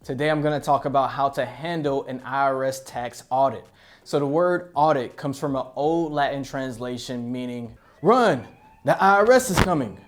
Today I'm going to talk about how to handle an IRS tax audit. So the word audit comes from an old Latin translation meaning, run, the IRS is coming.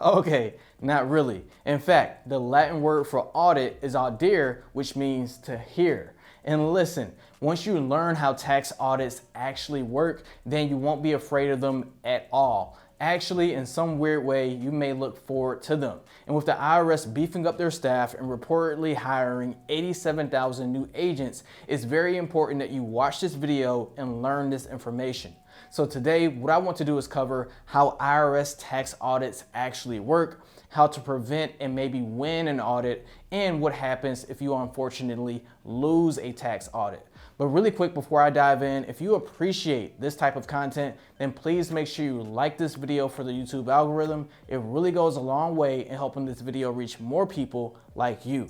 Okay, not really. In fact, the Latin word for audit is audire, which means to hear. And listen, once you learn how tax audits actually work, then you won't be afraid of them at all. Actually, in some weird way, you may look forward to them. And with the IRS beefing up their staff and reportedly hiring 87,000 new agents, it's very important that you watch this video and learn this information. So today, what I want to do is cover how IRS tax audits actually work, how to prevent and maybe win an audit, and what happens if you unfortunately lose a tax audit. But really quick before I dive in, if you appreciate this type of content, then please make sure you like this video for the YouTube algorithm. It really goes a long way in helping this video reach more people like you.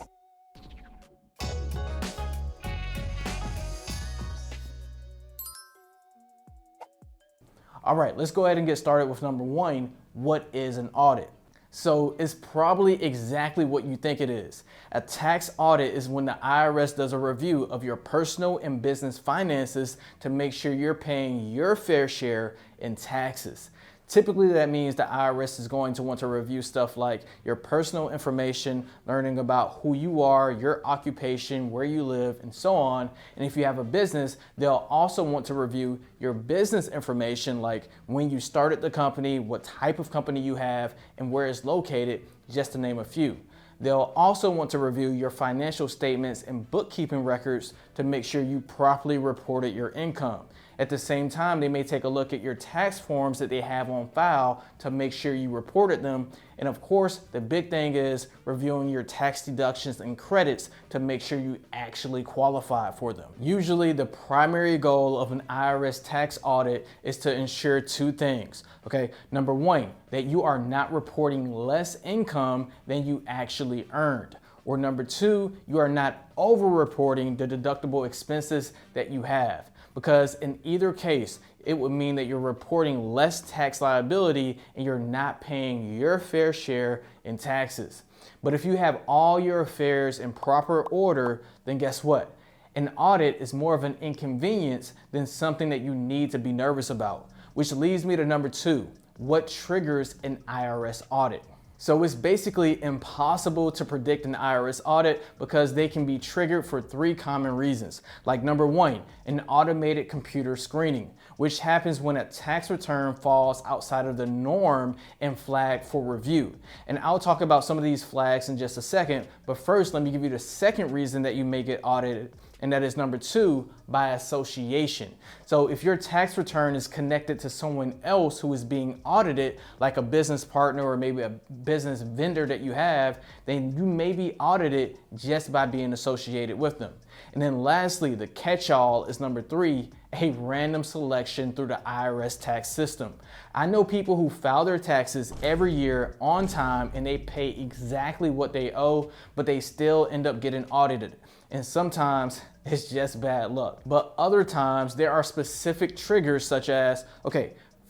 All right, let's go ahead and get started with number one. What is an audit? So it's probably exactly what you think it is. A tax audit is when the IRS does a review of your personal and business finances to make sure you're paying your fair share in taxes. Typically, that means the IRS is going to want to review stuff like your personal information, learning about who you are, your occupation, where you live, and so on. And if you have a business, they'll also want to review your business information, like when you started the company, what type of company you have, and where it's located, just to name a few. They'll also want to review your financial statements and bookkeeping records to make sure you properly reported your income. At the same time, they may take a look at your tax forms that they have on file to make sure you reported them. And of course, the big thing is reviewing your tax deductions and credits to make sure you actually qualify for them. Usually, the primary goal of an IRS tax audit is to ensure two things. Okay, number one, that you are not reporting less income than you actually earned. Or number two, you are not over-reporting the deductible expenses that you have. Because in either case, it would mean that you're reporting less tax liability and you're not paying your fair share in taxes. But if you have all your affairs in proper order, then guess what? An audit is more of an inconvenience than something that you need to be nervous about. Which leads me to number two, what triggers an IRS audit? So it's basically impossible to predict an IRS audit because they can be triggered for three common reasons. Like number one, an automated computer screening, which happens when a tax return falls outside of the norm and flagged for review. And I'll talk about some of these flags in just a second, but first let me give you the second reason that you may get audited, and that is number two, by association. So if your tax return is connected to someone else who is being audited, like a business partner or maybe a business vendor that you have, then you may be audited just by being associated with them. And then lastly, the catch-all is number three, a random selection through the IRS tax system. I know people who file their taxes every year on time and they pay exactly what they owe, but they still end up getting audited. And sometimes it's just bad luck. But other times there are specific triggers such as,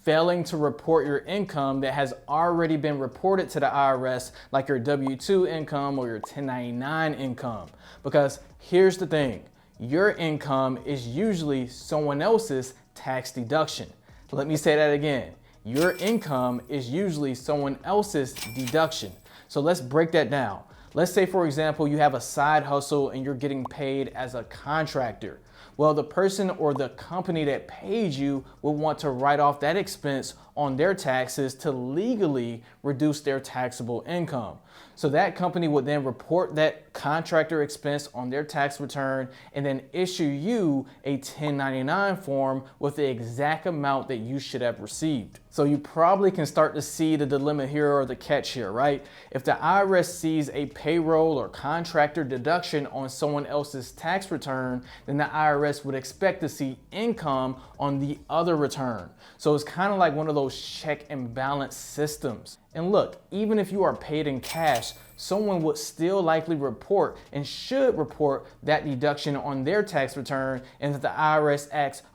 failing to report your income that has already been reported to the IRS, like your W-2 income or your 1099 income. Because here's the thing, your income is usually someone else's tax deduction. Let me say that again. Your income is usually someone else's deduction. So let's break that down. Let's say, for example, you have a side hustle and you're getting paid as a contractor. Well, the person or the company that paid you will want to write off that expense on their taxes to legally reduce their taxable income. So that company would then report that contractor expense on their tax return and then issue you a 1099 form with the exact amount that you should have received. So you probably can start to see the dilemma here or the catch here, right? If the IRS sees a payroll or contractor deduction on someone else's tax return, then the IRS would expect to see income on the other return. So it's kind of like one of those check and balance systems. And look, even if you are paid in cash, someone would still likely report and should report that deduction on their tax return. And if the IRS asks,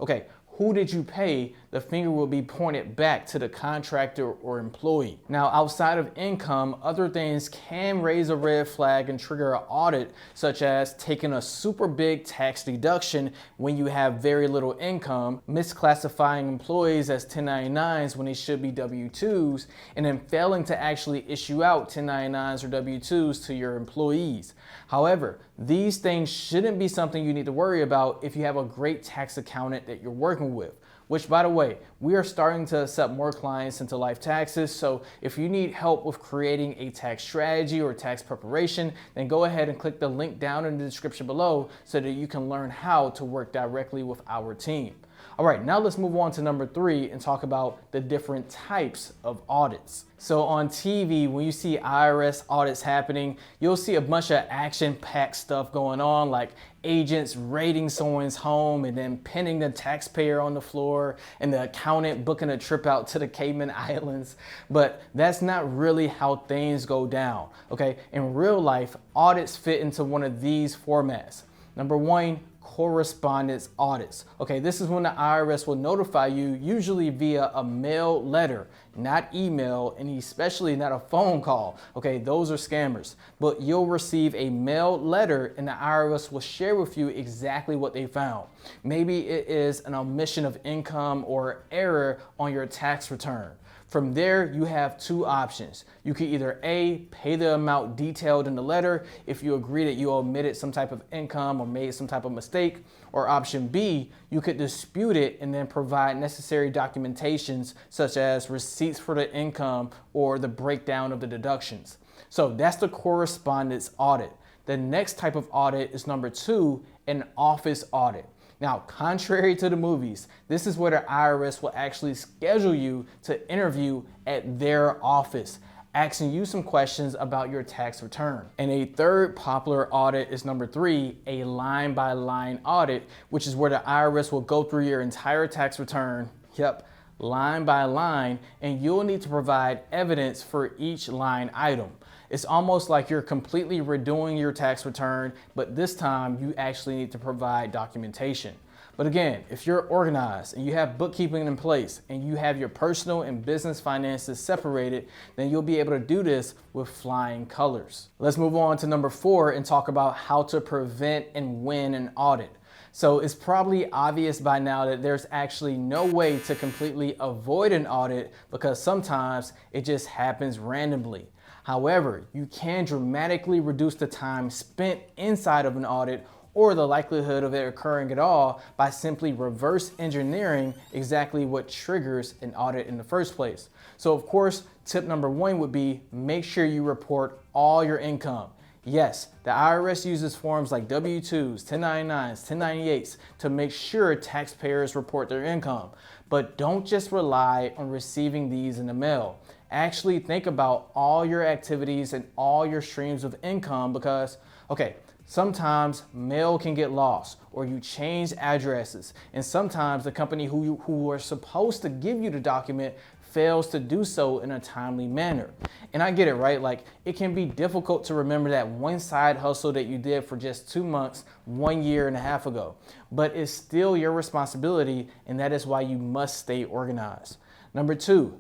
who did you pay, the finger will be pointed back to the contractor or employee. Now, outside of income, other things can raise a red flag and trigger an audit, such as taking a super big tax deduction when you have very little income, misclassifying employees as 1099s when they should be W-2s, and then failing to actually issue out 1099s or W-2s to your employees. However, these things shouldn't be something you need to worry about if you have a great tax accountant that you're working with. Which, by the way, we are starting to accept more clients into LYFE Taxes. So if you need help with creating a tax strategy or tax preparation, then go ahead and click the link down in the description below so that you can learn how to work directly with our team. All right, now let's move on to number 3 and talk about the different types of audits. So on TV, when you see IRS audits happening, you'll see a bunch of action-packed stuff going on, like agents raiding someone's home and then pinning the taxpayer on the floor and the accountant booking a trip out to the Cayman Islands. But that's not really how things go down, okay? In real life, audits fit into one of these formats. Number 1, correspondence audits. Okay, this is when the IRS will notify you, usually via a mail letter, not email, and especially not a phone call. Okay, those are scammers. But you'll receive a mail letter and the IRS will share with you exactly what they found. Maybe it is an omission of income or error on your tax return. From there, you have 2 options. You can either A, pay the amount detailed in the letter if you agree that you omitted some type of income or made some type of mistake, or option B, you could dispute it and then provide necessary documentations such as receipts for the income or the breakdown of the deductions. So that's the correspondence audit. The next type of audit is number 2, an office audit. Now, contrary to the movies, this is where the IRS will actually schedule you to interview at their office, asking you some questions about your tax return. And a third popular audit is number 3, a line-by-line audit, which is where the IRS will go through your entire tax return, line by line, and you'll need to provide evidence for each line item. It's almost like you're completely redoing your tax return, but this time you actually need to provide documentation. But again, if you're organized and you have bookkeeping in place and you have your personal and business finances separated, then you'll be able to do this with flying colors. Let's move on to number 4 and talk about how to prevent and win an audit. So it's probably obvious by now that there's actually no way to completely avoid an audit because sometimes it just happens randomly. However, you can dramatically reduce the time spent inside of an audit or the likelihood of it occurring at all by simply reverse engineering exactly what triggers an audit in the first place. So of course, tip number 1 would be make sure you report all your income. Yes, the IRS uses forms like W-2s, 1099s, 1098s to make sure taxpayers report their income. But don't just rely on receiving these in the mail. Actually think about all your activities and all your streams of income because, okay, sometimes mail can get lost or you change addresses, and sometimes the company who are supposed to give you the document fails to do so in a timely manner. And I get it, right? Like, it can be difficult to remember that one side hustle that you did for just 2 months, 1 year and a half ago, but it's still your responsibility, and that is why you must stay organized. Number 2,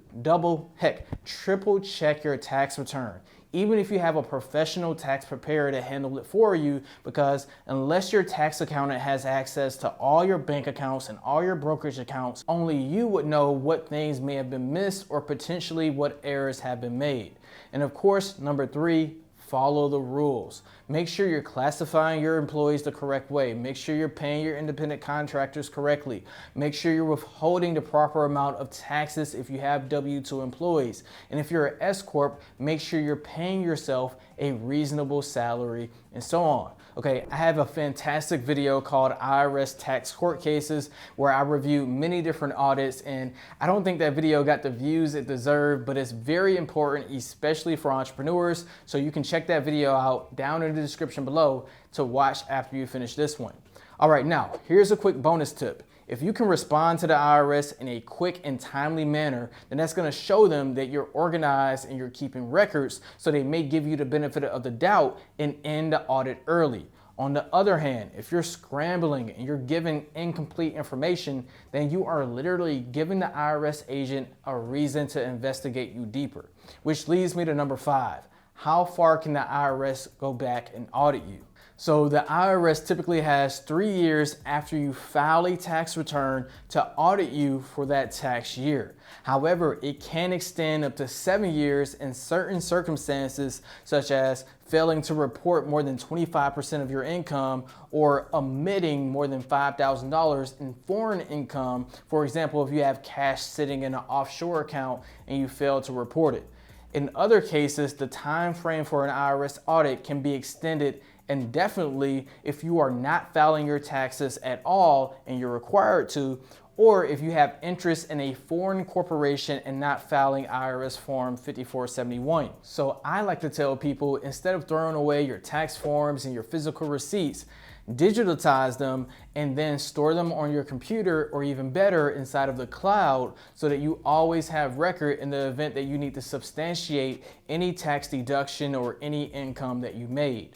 triple check your tax return. Even if you have a professional tax preparer to handle it for you, because unless your tax accountant has access to all your bank accounts and all your brokerage accounts, only you would know what things may have been missed or potentially what errors have been made. And of course, number 3, follow the rules. Make sure you're classifying your employees the correct way. Make sure you're paying your independent contractors correctly. Make sure you're withholding the proper amount of taxes if you have W-2 employees. And if you're an S Corp, make sure you're paying yourself a reasonable salary and so on. Okay, I have a fantastic video called IRS Tax Court Cases where I review many different audits, and I don't think that video got the views it deserved, but it's very important, especially for entrepreneurs. So you can check that video out down in the description below to watch after you finish this one. All right, now here's a quick bonus tip. If you can respond to the IRS in a quick and timely manner, then that's going to show them that you're organized and you're keeping records, so they may give you the benefit of the doubt and end the audit early. On the other hand, if you're scrambling and you're giving incomplete information, then you are literally giving the IRS agent a reason to investigate you deeper. Which leads me to number 5. How far can the IRS go back and audit you? So the IRS typically has 3 years after you file a tax return to audit you for that tax year. However, it can extend up to 7 years in certain circumstances, such as failing to report more than 25% of your income or omitting more than $5,000 in foreign income. For example, if you have cash sitting in an offshore account and you fail to report it. In other cases, the time frame for an IRS audit can be extended indefinitely if you are not filing your taxes at all and you're required to, or if you have interest in a foreign corporation and not filing IRS Form 5471. So I like to tell people, instead of throwing away your tax forms and your physical receipts, digitize them and then store them on your computer, or even better, inside of the cloud, so that you always have record in the event that you need to substantiate any tax deduction or any income that you made.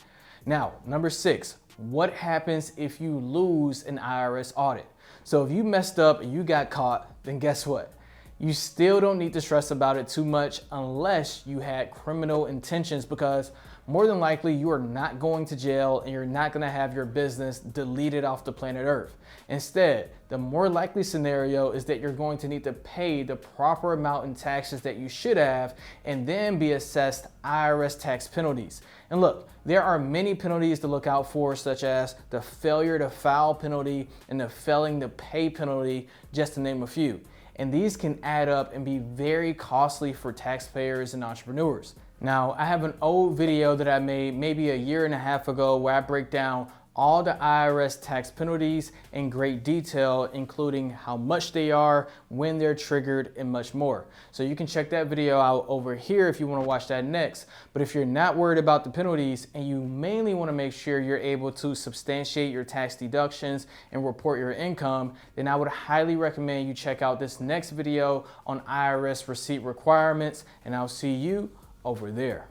Now, number 6, what happens if you lose an IRS audit? So if you messed up and you got caught, then guess what? You still don't need to stress about it too much unless you had criminal intentions, because more than likely you are not going to jail and you're not going to have your business deleted off the planet Earth. Instead, the more likely scenario is that you're going to need to pay the proper amount in taxes that you should have and then be assessed IRS tax penalties. And look, there are many penalties to look out for, such as the failure to file penalty and the failing to pay penalty, just to name a few. And these can add up and be very costly for taxpayers and entrepreneurs. Now, I have an old video that I made maybe 1.5 years ago where I break down all the IRS tax penalties in great detail, including how much they are, when they're triggered, and much more. So you can check that video out over here if you want to watch that next. But if you're not worried about the penalties and you mainly want to make sure you're able to substantiate your tax deductions and report your income, then I would highly recommend you check out this next video on IRS receipt requirements, and I'll see you over there.